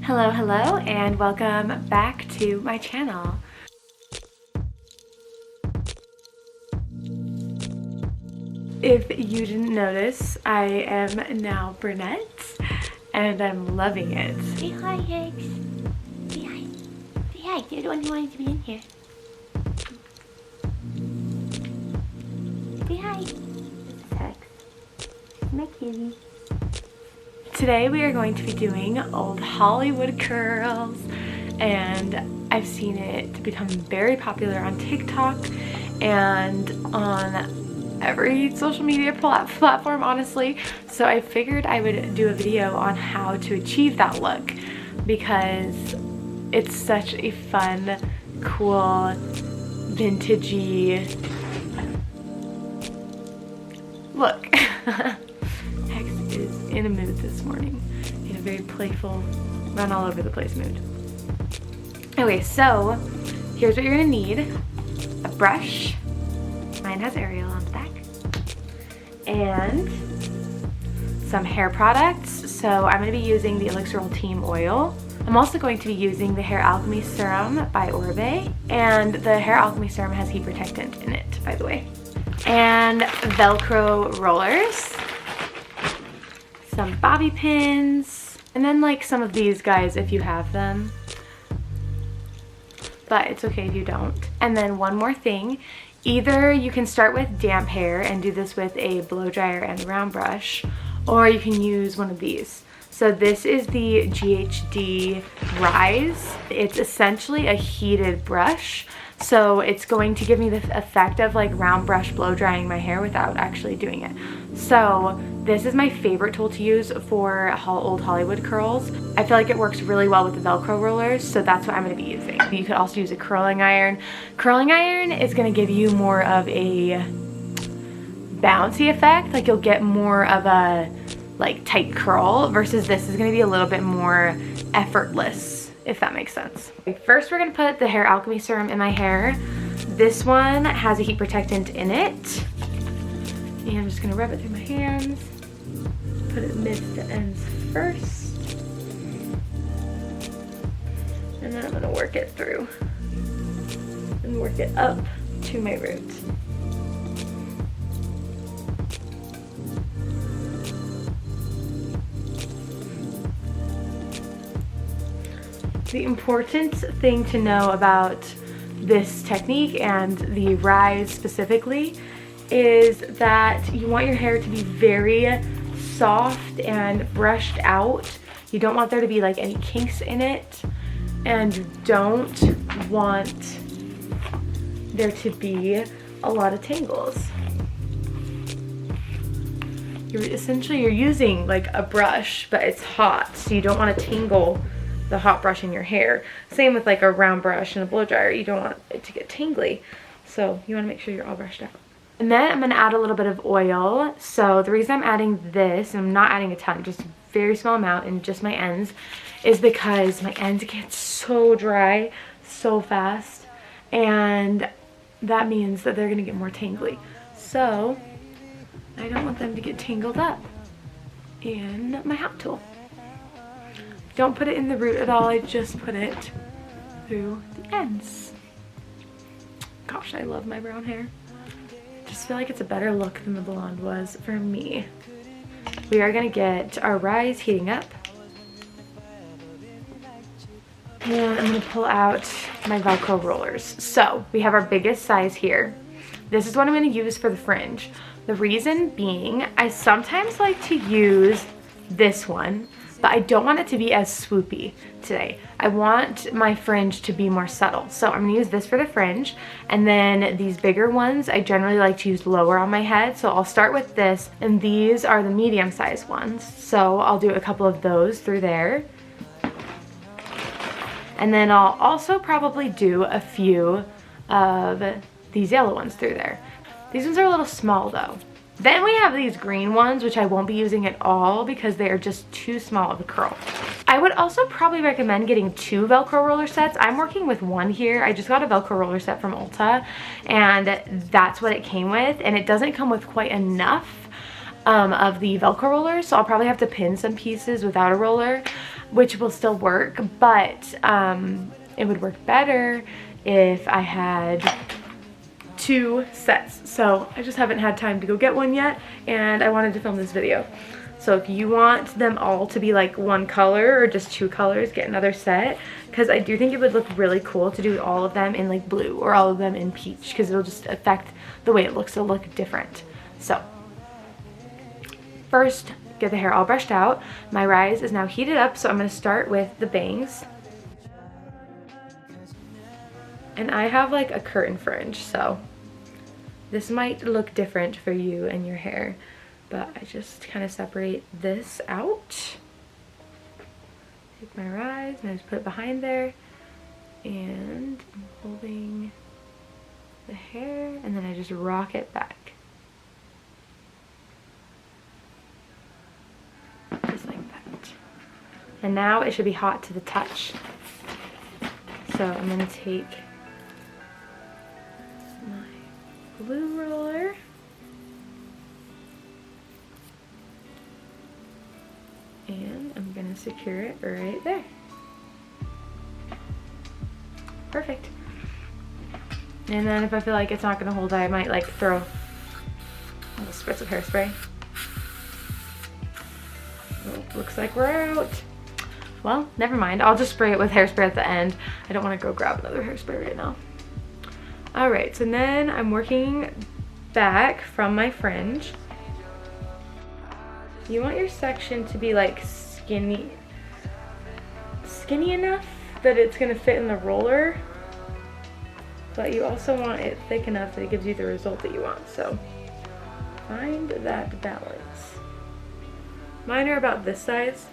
Hello, hello, and welcome back to my channel. If you didn't notice, I am now brunette, and I'm loving it. Say hi, Hicks. Say hi. Say hi. You're the one who wanted to be in here. Say hi. This is Hex. My kitty. Today we are going to be doing old Hollywood curls, and I've seen it become very popular on TikTok and on every social media platform, honestly. So I figured I would do a video on how to achieve that look because it's such a fun, cool, vintagey look. Hex is in a mood this morning, in a very playful, run all over the place mood. Okay, so here's what you're gonna need: a brush. Mine has Ariel on the back. And some hair products. So I'm going to be using the Elixir Team Oil. I'm also going to be using the Hair Alchemy Serum by Orbe. And the Hair Alchemy Serum has heat protectant in it, by the way. And Velcro Rollers. Some bobby pins. And then like some of these guys if you have them. But it's okay if you don't. And then one more thing. Either you can start with damp hair and do this with a blow dryer and a round brush, or you can use one of these. So this is the GHD Rise. It's essentially a heated brush. So it's going to give me the effect of like round brush blow drying my hair without actually doing it. So this is my favorite tool to use for old Hollywood curls. I feel like it works really well with the Velcro rollers, so that's what I'm going to be using. You could also use a curling iron. Curling iron is going to give you more of a bouncy effect, like you'll get more of a like tight curl, versus this is going to be a little bit more effortless, if that makes sense. First we're going to put the Hair Alchemy Serum in my hair. This one has a heat protectant in it. And I'm just going to rub it through my hands. Put it mids to ends first. And then I'm going to work it through. And work it up to my root. The important thing to know about this technique and the Rise specifically is that you want your hair to be very soft and brushed out. You don't want there to be like any kinks in it, and you don't want there to be a lot of tangles. You're using like a brush, but it's hot, so you don't want to tangle the hot brush in your hair. Same with like a round brush and a blow dryer. You don't want it to get tangly, so you want to make sure you're all brushed out. And then I'm going to add a little bit of oil. So the reason I'm adding this, and I'm not adding a ton, just a very small amount in just my ends, is because my ends get so dry so fast, and that means that they're going to get more tangly. So I don't want them to get tangled up in my hot tool. Don't put it in the root at all, I just put it through the ends. Gosh, I love my brown hair. Just feel like it's a better look than the blonde was for me. We are gonna get our Rise heating up. And I'm gonna pull out my Velcro rollers. So we have our biggest size here. This is what I'm gonna use for the fringe. The reason being, I sometimes like to use this one, but I don't want it to be as swoopy today. I want my fringe to be more subtle. So I'm gonna use this for the fringe, and then these bigger ones I generally like to use lower on my head. So I'll start with this, and these are the medium sized ones. So I'll do a couple of those through there. And then I'll also probably do a few of these yellow ones through there. These ones are a little small though. Then we have these green ones, which I won't be using at all because they are just too small of a curl. I would also probably recommend getting 2 Velcro roller sets. I'm working with one here. I just got a Velcro roller set from Ulta, and that's what it came with. And it doesn't come with quite enough of the Velcro rollers, so I'll probably have to pin some pieces without a roller. which will still work, but it would work better if I had 2 sets. So I just haven't had time to go get one yet, and I wanted to film this video. So if you want them all to be like one color or just 2 colors, get another set, because I do think it would look really cool to do all of them in like blue or all of them in peach, because it'll just affect the way it looks. It'll look different. So first, get the hair all brushed out. My rise is now heated up, so I'm going to start with the bangs. And I have like a curtain fringe, so this might look different for you and your hair, but I just kind of separate this out. Take my rise and I just put it behind there, and I'm holding the hair, and then I just rock it back. Just like that. And now it should be hot to the touch. So I'm going to take my glue roller and I'm going to secure it right there. Perfect. And then if I feel like it's not going to hold, I might like throw a little spritz of hairspray. Oh, looks like we're out. Well, never mind. I'll just spray it with hairspray at the end. I don't want to go grab another hairspray right now. Alright, so then I'm working back from my fringe. You want your section to be like skinny enough that it's going to fit in the roller, but you also want it thick enough that it gives you the result that you want. So find that balance. Mine are about this size,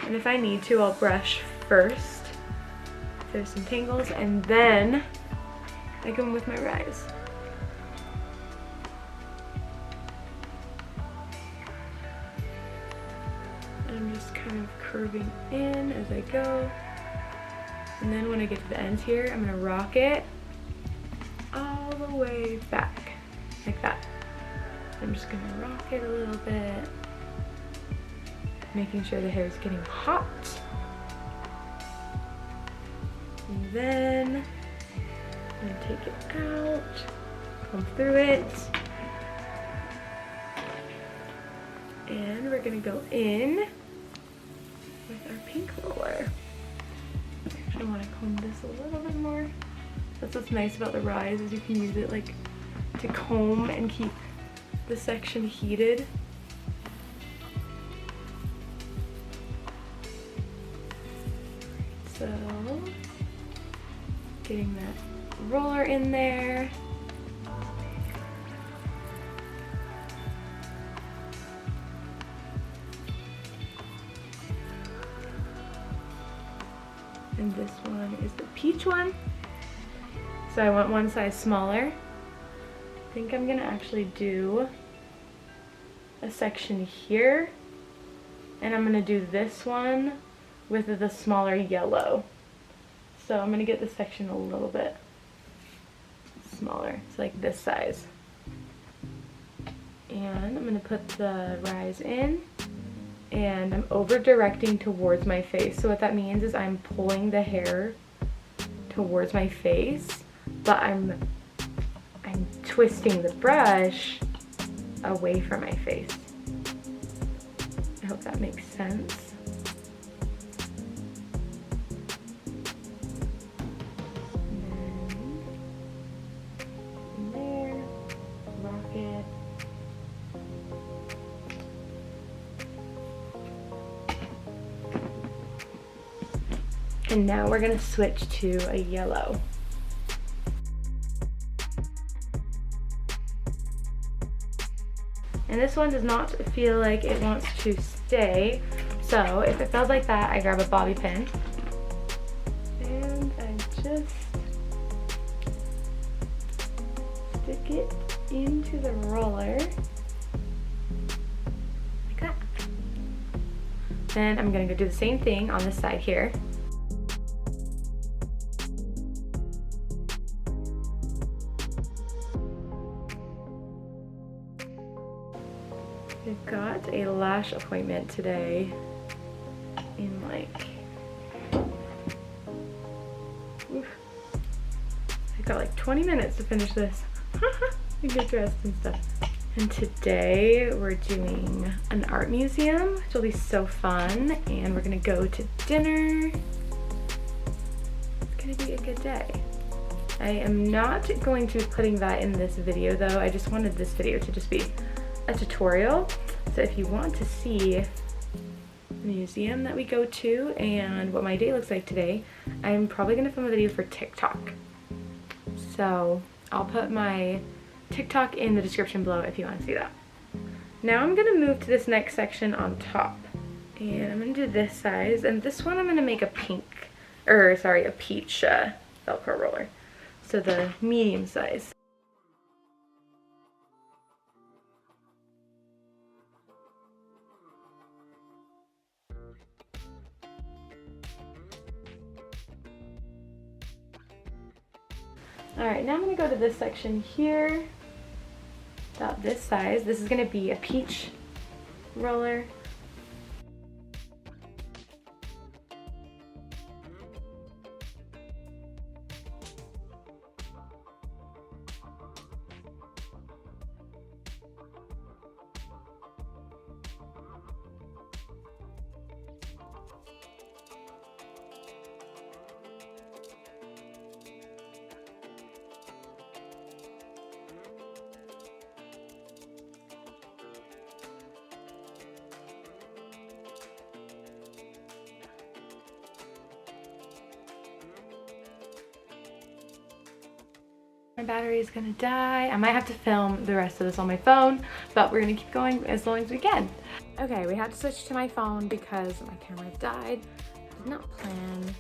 and if I need to, I'll brush first if there's some tangles, and then I go in with my rise. I'm just kind of curving in as I go, and then when I get to the ends here, I'm going to rock it all the way back like that. I'm just going to rock it a little bit, making sure the hair is getting hot. And then I'm going to take it out, comb through it, and we're going to go in with our pink roller. I want to comb this a little bit more. That's what's nice about the rise, is you can use it like to comb and keep the section heated. So getting that roller in there. And this one is the peach one. So I want one size smaller. I think I'm gonna actually do a section here, and I'm gonna do this one with the smaller yellow. So I'm gonna get this section a little bit smaller. It's like this size. And I'm gonna put the rise in, and I'm over directing towards my face. So what that means is I'm pulling the hair towards my face, but I'm twisting the brush away from my face. I hope that makes sense. And then there, rock it. And now we're gonna switch to a yellow. And this one does not feel like it wants to stay. So if it feels like that, I grab a bobby pin and I just stick it into the roller like that. Then I'm gonna go do the same thing on this side here. I've got a lash appointment today in like, oof. I got like 20 minutes to finish this. And get dressed and stuff. And today we're doing an art museum, which will be so fun. And we're gonna go to dinner. It's gonna be a good day. I am not going to be putting that in this video though. I just wanted this video to just be a tutorial. So if you want to see the museum that we go to and what my day looks like today, I'm probably gonna film a video for TikTok. So I'll put my TikTok in the description below if you want to see that. Now I'm gonna move to this next section on top. And I'm gonna do this size, and this one I'm gonna make a peach Velcro roller. So the medium size. Alright, now I'm gonna go to this section here. About this size. This is gonna be a peach roller. My battery is gonna die. I might have to film the rest of this on my phone, but we're gonna keep going as long as we can. Okay, we had to switch to my phone because my camera died. I did not plan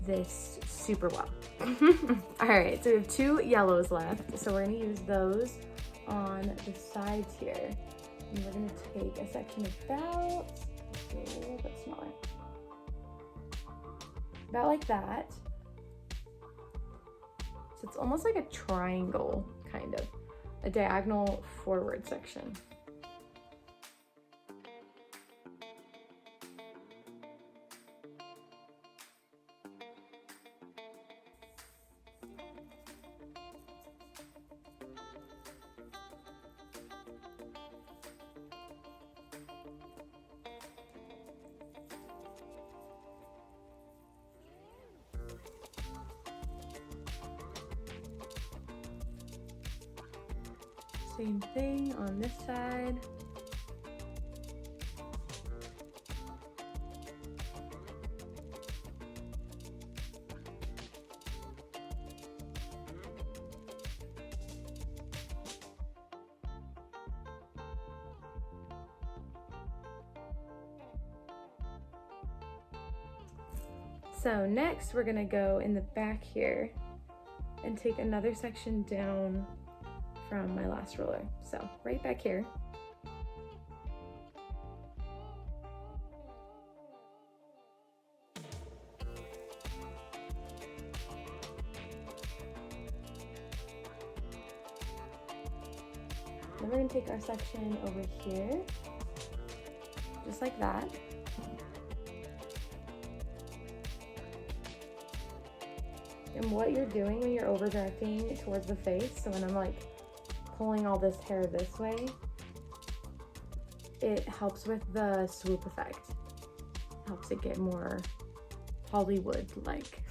this super well. All right, so we have 2 yellows left. So we're gonna use those on the sides here. And we're gonna take a section about a little bit smaller. About like that. So it's almost like a triangle, kind of. A diagonal forward section. Same thing on this side. So next we're gonna go in the back here and take another section down from my last roller. So right back here. Then we're gonna take our section over here, just like that. And what you're doing when you're over directing towards the face, so when I'm like pulling all this hair this way, it helps with the swoop effect. It helps it get more Hollywood-like.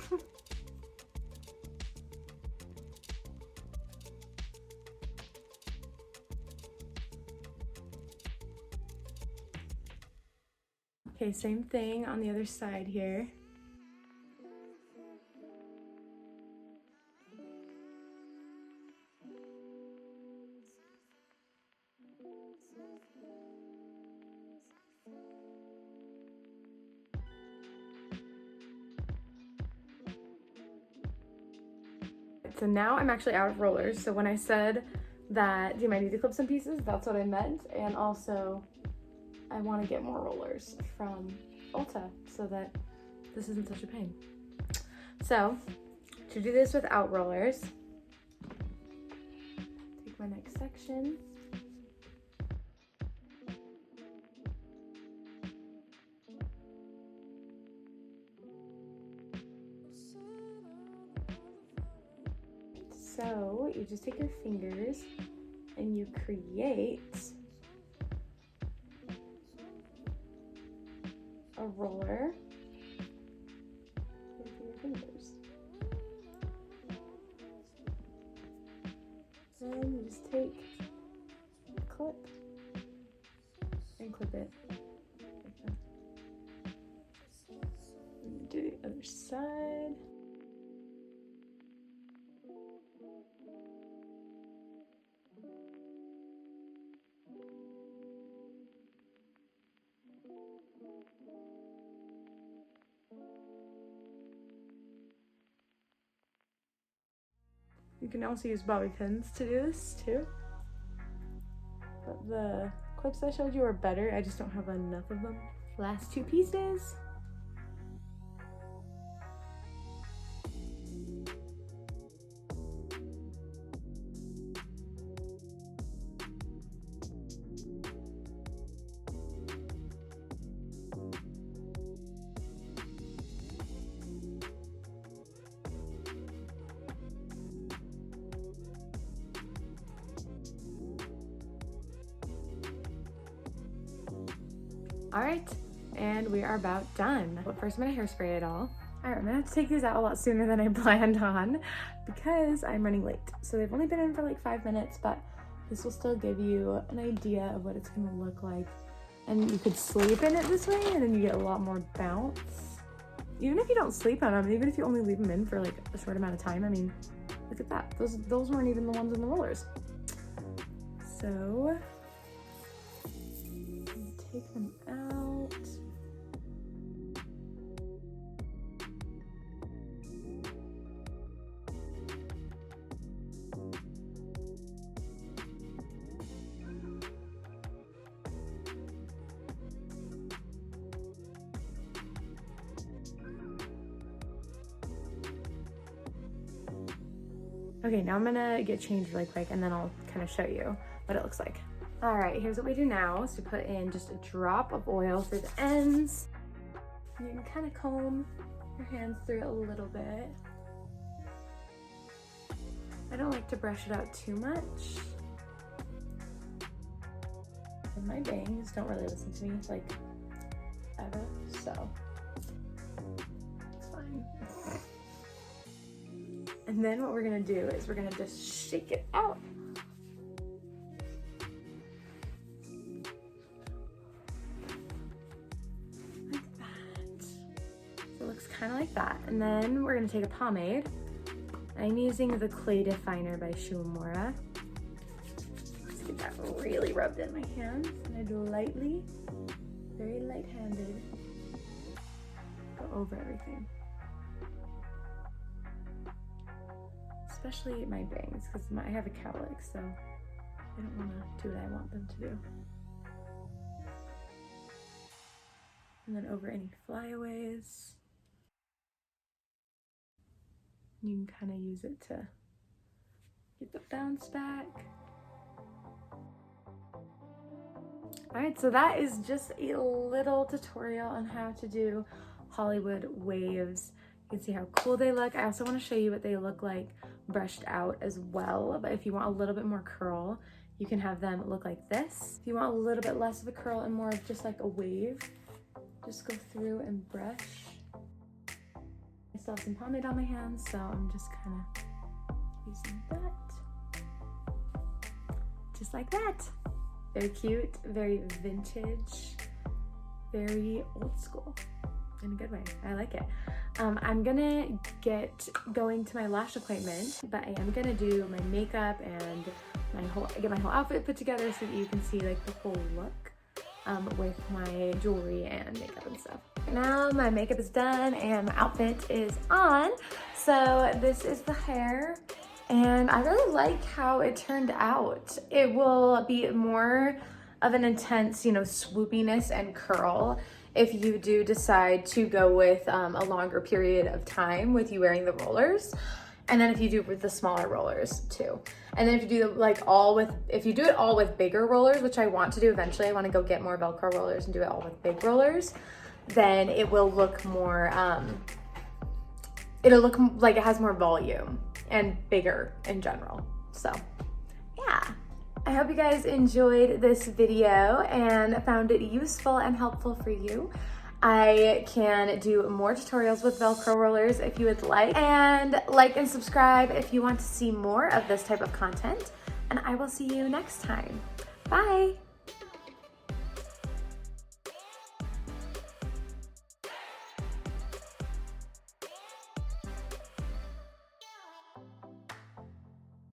Okay, same thing on the other side here. So now I'm actually out of rollers. So when I said that you might need to clip some pieces, that's what I meant. And also I want to get more rollers from Ulta so that this isn't such a pain. So to do this without rollers, take my next section. So you just take your fingers and you create a roller with your fingers. Then you just take a clip and clip it. And do the other side. You can also use bobby pins to do this too. But the clips I showed you are better. I just don't have enough of them. Last two pieces. All right, and we are about done. But first I'm gonna hairspray it all. All right, I'm gonna have to take these out a lot sooner than I planned on because I'm running late. So they've only been in for like 5 minutes, but this will still give you an idea of what it's gonna look like. And you could sleep in it this way and then you get a lot more bounce. Even if you don't sleep on them, even if you only leave them in for like a short amount of time, I mean, look at that. Those weren't even the ones in the rollers. So, take them out. Okay, now I'm gonna get changed really quick and then I'll kind of show you what it looks like. All right, here's what we do now. So put in just a drop of oil through the ends. You can kind of comb your hands through it a little bit. I don't like to brush it out too much. And my bangs don't really listen to me like ever, so it's fine. And then what we're gonna do is we're gonna just shake it out. Like that. So it looks kind of like that. And then we're gonna take a pomade. I'm using the Clay Definer by Shumura. Just get that really rubbed in my hands. And I do lightly, very light-handed, go over everything. Especially my bangs, because I have a cowlick, so I don't want to do what I want them to do. And then over any flyaways. You can kind of use it to get the bounce back. All right, so that is just a little tutorial on how to do Hollywood waves. You can see how cool they look. I also want to show you what they look like brushed out as well. But if you want a little bit more curl, you can have them look like this. If you want a little bit less of a curl and more of just like a wave, just go through and brush. I still have some pomade on my hands, so I'm just kind of using that. Just like that. Very cute, very vintage, very old school. In a good way. I like it. I'm gonna get going to my lash appointment, but I am gonna do my makeup and get my whole outfit put together so that you can see like the whole look with my jewelry and makeup and stuff. Now my makeup is done and my outfit is on. So this is the hair and I really like how it turned out. It will be more of an intense, you know, swoopiness and curl if you do decide to go with a longer period of time with you wearing the rollers. And then if you do with the smaller rollers too. And then if you do if you do it all with bigger rollers, which I want to do eventually, I want to go get more Velcro rollers and do it all with big rollers, then it will look more, it'll look like it has more volume and bigger in general. So yeah. I hope you guys enjoyed this video and found it useful and helpful for you. I can do more tutorials with Velcro rollers if you would like. And like and subscribe if you want to see more of this type of content. And I will see you next time. Bye.